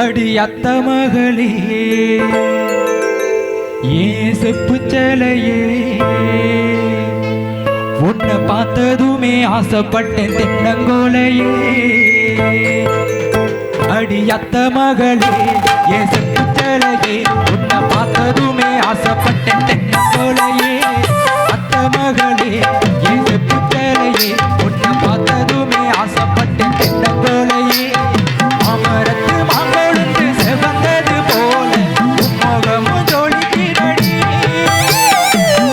அடி அத்த மகளே ஏன் செப்பு சேலையே உன்னை பார்த்ததுமே ஆசைப்பட்டேன் தென்னங்கோலையே அடி அத்த மகளே ஏன் செப்பு சேலையே உன்னை பார்த்ததுமே ஆசைப்பட்டேன் தென்னங்கோலையே அத்த மகளே ஏன் செப்பு சேலையே உன்னை பார்த்ததுமே ஆசைப்பட்டேன் தென்னங்கோலையே அமரத்து மாங்கொழுந்து செவந்தது போல முகமும் ஜொலிக்கிறடி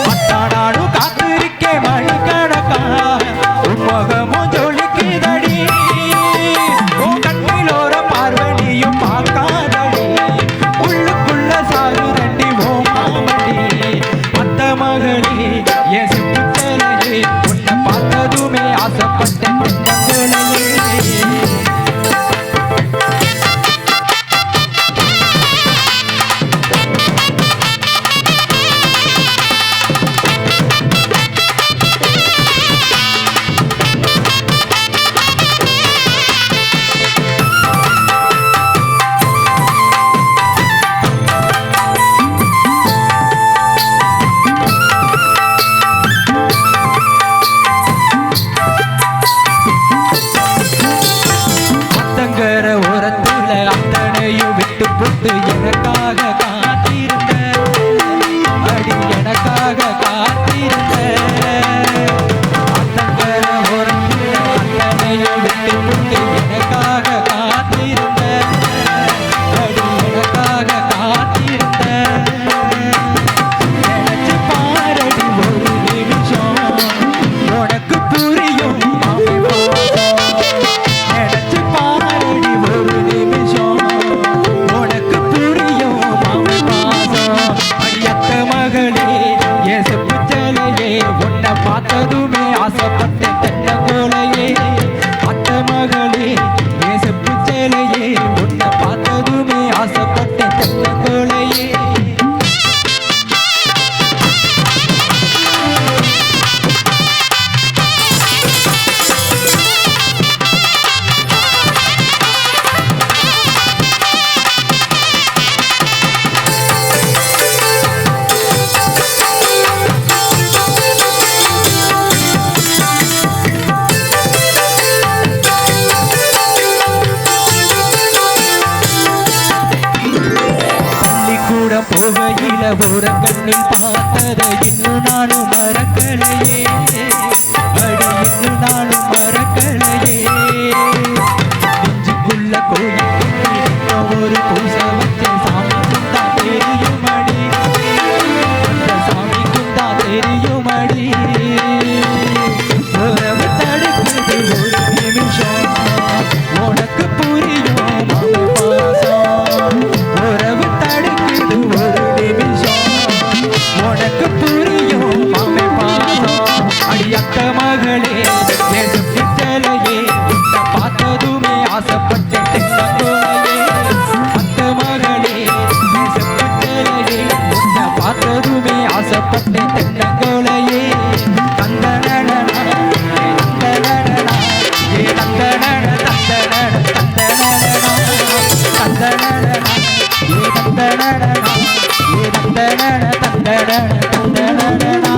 அத்தானாலும் காத்திருக்கே மணிக்கணக்கா முகமும் ஜொலிக்கிறடி உன் கண்ணிலோர பார்வனியும் பார்க்காதடி உள்ளுக்குள்ள சாகுதண்டி ஓ மாமடி அத்த மகளே என் செப்பு சேலையே உன்னை பார்த்ததுமே ஆசைப்பட்டேன் தென்னங்கோலையே புட்டு எனக்காக காத்திருந்த அடி எனக்காக காத்திருந்த அத்தங்கர ஓரத்தில் அத்தனையை விட்டு புட்டு எனக்காக காத்திருந்த அடி எனக்காக காத்திருந்த நினைச்சு பாரடி ஒரு நிமிஷம் உனக்கு புரியும் நினைச்சு பாரடி ஒரு நிமிஷம் உன்னை பார்த்ததுமே ஆசைப்பட்டேன் தென்னங்கோலையே அத்த மகளே என் செப்பு சேலையே உன்னை பார்த்ததுமே ஆசைப்பட்டேன் தென்னங்கோலையே போகையில ஒரு கண்ணில் பார்த்ததை இன்னும் நானும் மறக்கலையே அடி இன்னும் நானும் மறக்கலையே நெஞ்சுக்குள்ள கோயில் ஒரு பூச வச்ச சாமிக்கும் தான் தெரியும் அடி அந்த சாமிக்கும் தான் தெரியும் அடி உறவு தடுக்குது ஒரு நிமிஷம் உனக்கு புரியும் உறவு தடுக்குது ஒரு நிமிஷம் உனக்கு புரியும் மாமை பாசம் அடி அத்த மகளே என் செப்பு சேலையே உன்னை பார்த்ததுமே ஆசைப்பட்டேன் தென்னங்கோலையே அத்த மகளே என் செப்பு சேலையே உன்னை பார்த்ததுமே ஆசைப்பட்டேன் தென்னங்கோலையே தந்தனனா தந்தனனா ஏ தந்தனனா தந்தனனா தந்தனனா தந்தனனா ஏ தந்தனனா ஏ தந்தனனா தந்தனனா தந்தனனா